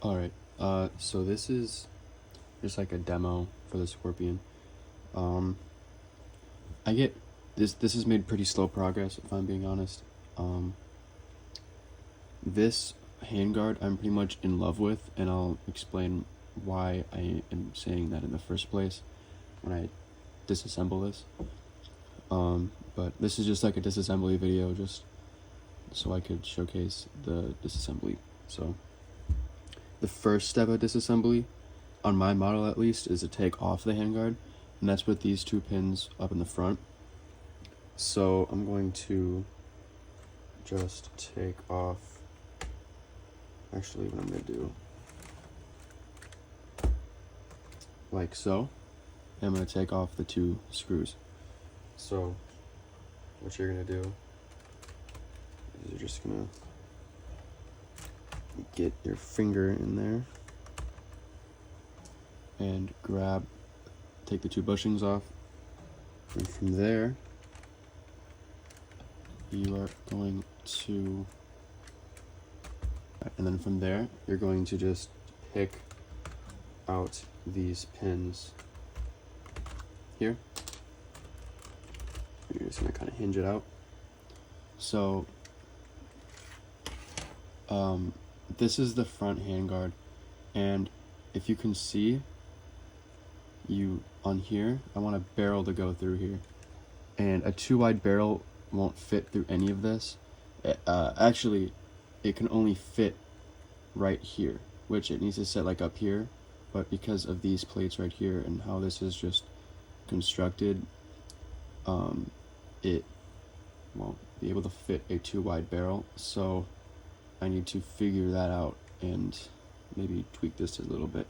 Alright, so this is just like a demo for the Scorpion. I get this is made pretty slow progress, if I'm being honest. This handguard I'm pretty much in love with, and I'll explain why I am saying that in the first place when I disassemble this. But this is just like a disassembly video, just so I could showcase the disassembly. So the first step of disassembly, on my model at least, is to take off the handguard, and that's with these two pins up in the front. So I'm going to just take off, actually what I'm going to do, like so, and I'm going to take off the two screws. So what you're going to do is you're just going to get your finger in there and take the two bushings off, and from there you are going to, and then from there you're going to just pick out these pins here. You're just going to kind of hinge it out. So this is the front handguard, and if you can see, on here, I want a barrel to go through here, and a too wide barrel won't fit through any of this. Actually, it can only fit right here, which it needs to sit like up here, but because of these plates right here and how this is just constructed, it won't be able to fit a too wide barrel. So I need to figure that out and maybe tweak this a little bit,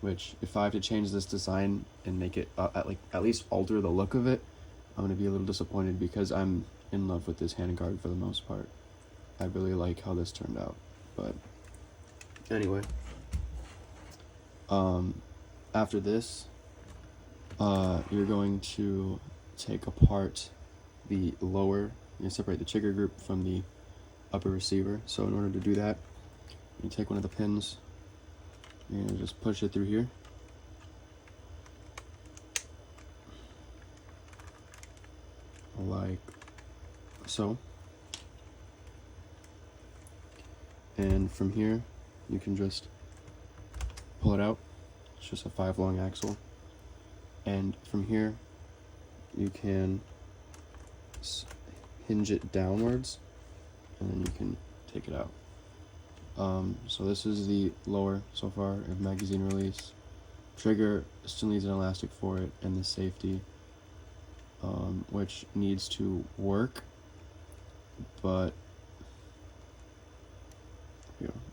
which if I have to change this design and make it at least alter the look of it, I'm going to be a little disappointed, because I'm in love with this handguard for the most part. I really like how this turned out. But anyway, after this, you're going to take apart the lower, you separate the trigger group from the upper receiver. So in order to do that, you take one of the pins and just push it through here. Like so. And from here, you can just pull it out. It's just a 5 long axle. And from here, you can hinge it downwards, and then you can take it out. So this is the lower so far of magazine release. Trigger still needs an elastic for it, and the safety, which needs to work, but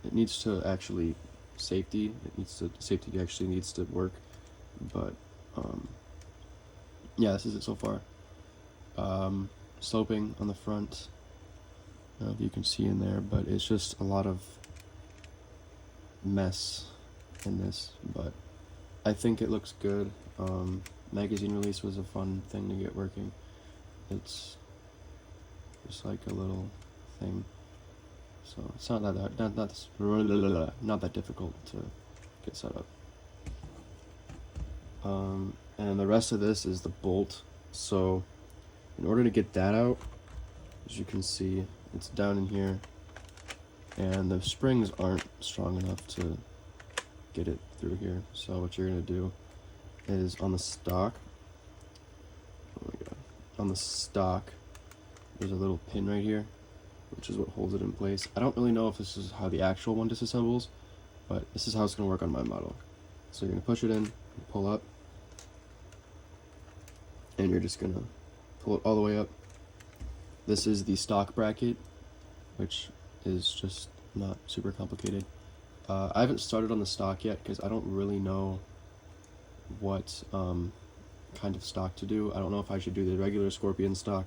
it needs to actually safety actually needs to work, but yeah, this is it so far. Sloping on the front, I don't know if you can see in there, but it's just a lot of mess in this, but I think it looks good. Magazine release was a fun thing to get working. It's just like a little thing, so it's not that difficult to get set up. And the rest of this is the bolt. So in order to get that out, as you can see, it's down in here, and the springs aren't strong enough to get it through here. So what you're going to do is on the stock, there's a little pin right here, which is what holds it in place. I don't really know if this is how the actual one disassembles, but this is how it's going to work on my model. So you're going to push it in, pull up, and you're just going to pull it all the way up. This is the stock bracket, which is just not super complicated. I haven't started on the stock yet because I don't really know what kind of stock to do. I don't know if I should do the regular Scorpion stock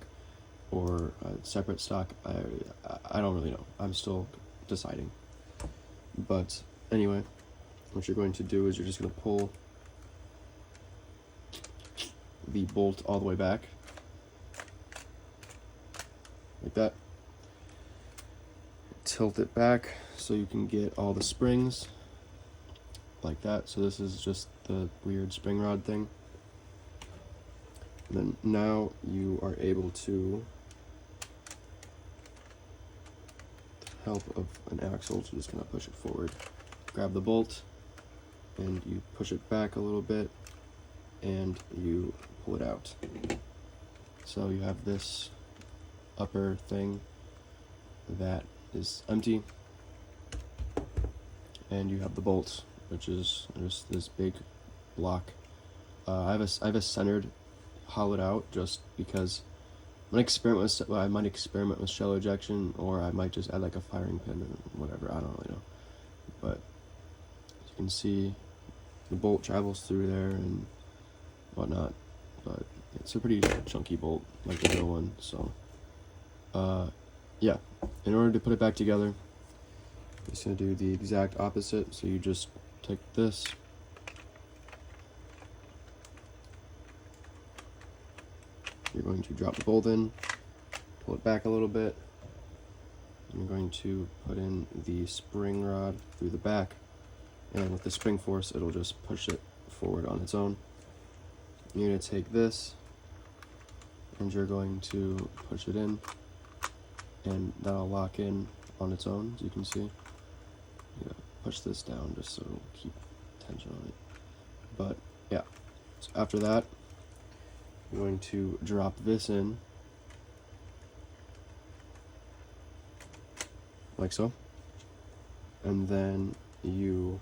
or a separate stock. I don't really know. I'm still deciding. But anyway, what you're going to do is you're just going to pull the bolt all the way back, like that. Tilt it back so you can get all the springs like that. So this is just the weird spring rod thing. And then now you are able to, help of an axle, so just gonna push it forward, grab the bolt, and you push it back a little bit, and you pull it out. So you have this upper thing that is empty, and you have the bolt, which is just this big block. I have a centered hollowed out just because I might experiment with shell ejection, or I might just add like a firing pin or whatever. I don't really know. But as you can see, the bolt travels through there and whatnot. But it's a pretty chunky bolt, like the real one. So, yeah. In order to put it back together, I'm just gonna do the exact opposite. So you just take this. You're going to drop the bolt in, pull it back a little bit. You're going to put in the spring rod through the back, and with the spring force, it'll just push it forward on its own. You're going to take this, and you're going to push it in, and that'll lock in on its own, as you can see. You know, push this down just so it'll keep tension on it. But yeah, so after that, I'm going to drop this in, like so, and then you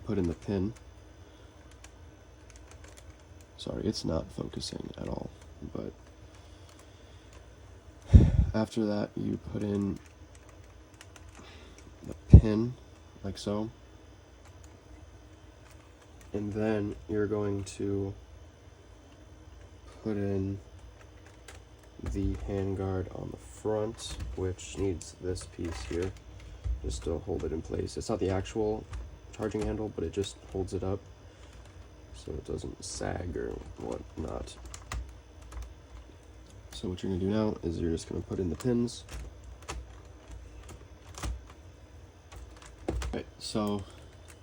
put in the pin. Sorry, it's not focusing at all, but after that you put in the pin, like so. And then you're going to put in the handguard on the front, which needs this piece here just to hold it in place. It's not the actual charging handle, but it just holds it up so it doesn't sag or whatnot. So what you're going to do now is you're just going to put in the pins. Right, so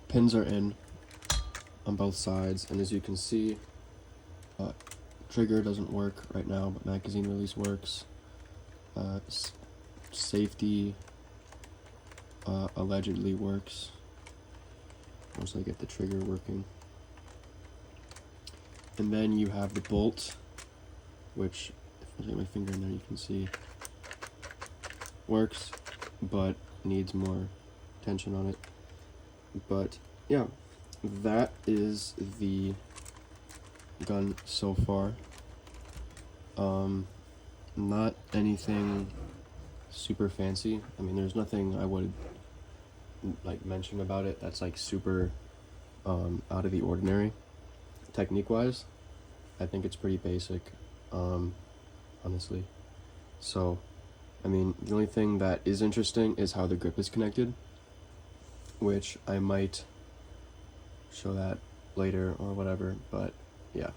pins are in on both sides, and as you can see, trigger doesn't work right now, but magazine release works. Safety allegedly works once I get the trigger working. And then you have the bolt, which if I get my finger in there you can see works, but needs more tension on it. But yeah, that is the gun so far. Not anything super fancy. I mean, there's nothing I would like mention about it that's like super out of the ordinary technique wise. I think it's pretty basic, honestly. So I mean, the only thing that is interesting is how the grip is connected, which I might show that later or whatever, but yeah.